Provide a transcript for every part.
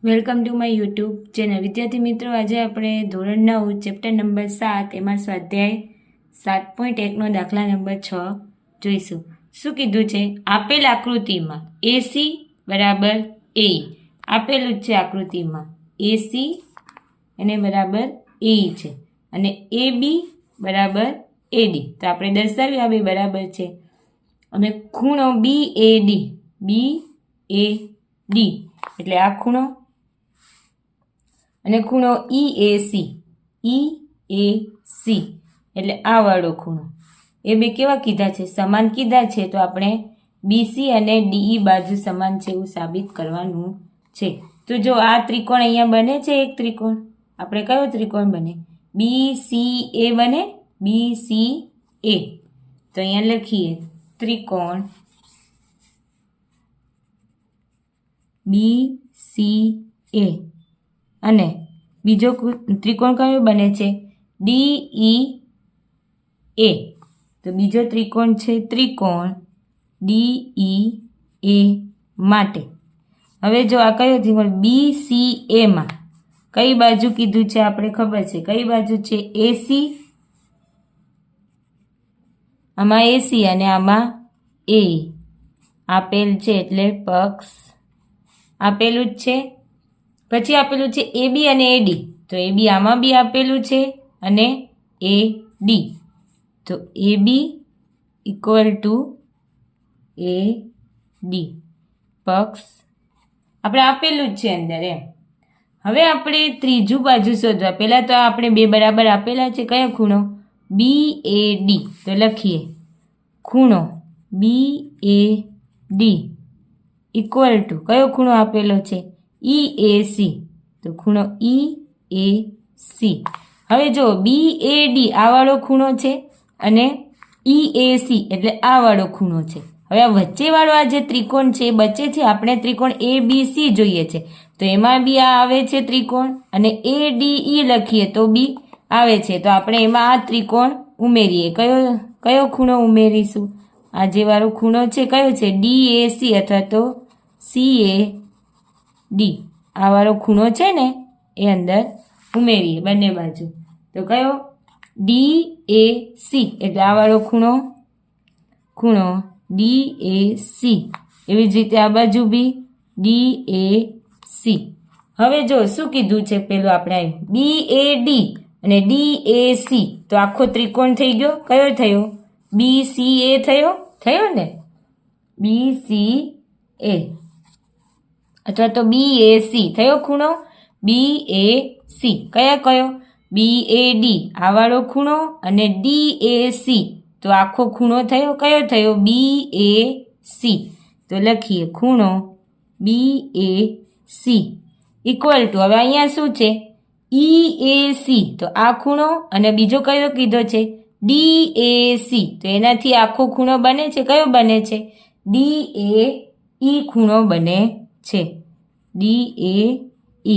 Welcome to my YouTube channel. વિદ્યાર્થી મિત્રો, આજે આપણે ધોરણ 9 ચેપ્ટર નંબર 7 એમાં સ્વાધ્યાય 7.1નો દાખલા નંબર 6 જોઈશું. શું કીધું છે? આપેલ આકૃતિમાં એસી બરાબર એ આપેલું જ છે. આકૃતિમાં એસી એને બરાબર એ છે અને એ બી બરાબર એડી. તો આપણે દર્શાવ્યું આ બે બરાબર છે. અને ખૂણો બી એ ડી એટલે આ ખૂણો અને ખૂણો EAC એટલે આ વાળો ખૂણો. એ બે કેવા કીધા છે? સમાન કીધા છે. તો આપણે BC અને DE બાજુ સમાન છે એવું સાબિત કરવાનું છે. તો જો આ ત્રિકોણ અહીંયા બને છે, એક ત્રિકોણ. આપણે કયો ત્રિકોણ બને? BCA બને. BCA. તો અહીંયા લખીએ ત્રિકોણ BCA અને બીજો ત્રિકોણ કયો બને છે? DEA. તો બીજો ત્રિકોણ છે ત્રિકોણ DEA માટે. હવે જો આ કયો ત્રિકોણ BCA માં કઈ બાજુ કીધું છે? આપણે ખબર છે કઈ બાજુ છે? AC. આમાં AC અને આમાં A આપેલ છે એટલે પક્ષ આપેલું જ છે. પછી આપેલું છે AB અને AD. તો AB આમાં બી આપેલું છે અને AD. તો AB ઇક્વલ ટુ AD પક્ષ આપણે આપેલું જ છે અંદર એમ. હવે આપણે ત્રીજું બાજુ શોધવા. પહેલાં તો આપણે બે બરાબર આપેલા છે. કયો ખૂણો? BAD. તો લખીએ ખૂણો BAD ઇક્વલ ટુ કયો ખૂણો આપેલો છે? EAC. તો ખૂણો EAC. હવે જો BAD આ વાળો ખૂણો છે અને EAC એટલે આ વાળો ખૂણો છે. હવે આ વચ્ચેવાળો આ જે ત્રિકોણ છે એ બચે છે. આપણે ત્રિકોણ ABC જોઈએ છે. તો એમાં બી આ આવે છે ત્રિકોણ અને ADE લખીએ તો બી આવે છે. તો આપણે એમાં આ ત્રિકોણ ઉમેરીએ. કયો ખૂણો ઉમેરીશું? આ જે વાળો ખૂણો છે કયો છે? DAC અથવા તો CAD. આ વાળો ખૂણો છે ને એ અંદર ઉમેરીએ બંને બાજુ. તો કયો? DAC એટલે આ વાળો ખૂણો DAC. એવી જ રીતે આ બાજુ બી DAC. હવે જો શું કીધું છે? પેલું આપણે BAD અને DAC. તો આખો ત્રિકોણ થઈ ગયો. કયો થયો? BCA થયો ને? BCA અથવા તો BAC થયો ખૂણો BAC. કયો? BAD આ વાળો ખૂણો અને DAC તો આખો ખૂણો થયો. કયો થયો? BAC. તો લખીએ ખૂણો BAC ઇક્વલ ટુ હવે અહીંયા શું છે? EAC. તો આ ખૂણો અને બીજો કયો કીધો છે? DAC. તો એનાથી આખો ખૂણો બને છે. કયો બને છે? DAE ખૂણો બને છે. DAE.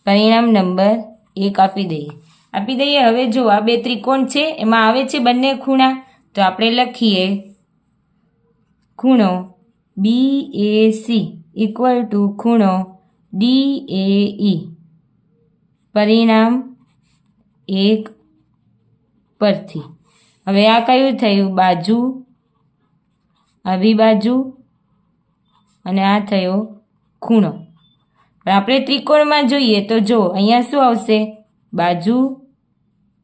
પરિણામ નંબર 1 આપી દઈએ. હવે જો આ બે ત્રિકોણ છે એમાં આવે છે બંને ખૂણા. તો આપણે લખીએ ખૂણો BAC ઇક્વલ ટુ ખૂણો DAE. પરિણામ 1 પરથી. હવે આ કયું થયું? બાજુ, આવી બાજુ અને આ થયો ખૂણો. આપણે ત્રિકોણમાં જોઈએ તો જો અહીંયા શું આવશે? બાજુ,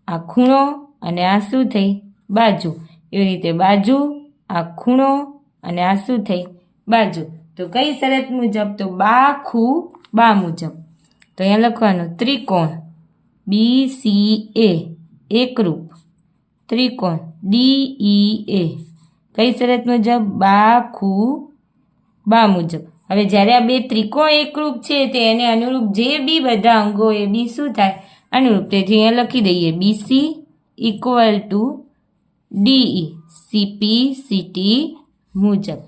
આ ખૂણો અને આ શું થઈ? બાજુ. એવી રીતે બાજુ, આ ખૂણો અને આ શું થઈ? બાજુ. તો કઈ શરત મુજબ? તો બા મુજબ. તો અહીંયા લખવાનું ત્રિકોણ BCA એકરૂપ ત્રિકોણ DEA કઈ શરત મુજબ? બા મુજબ. હવે જ્યારે આ બે ત્રિકોણ એકરૂપ છે તે એને અનુરૂપ જે બી બધા અંગો એ બી શું થાય? અનુરૂપ. તેથી અહીંયા લખી દઈએ BC equal to DE CP CT મુજબ.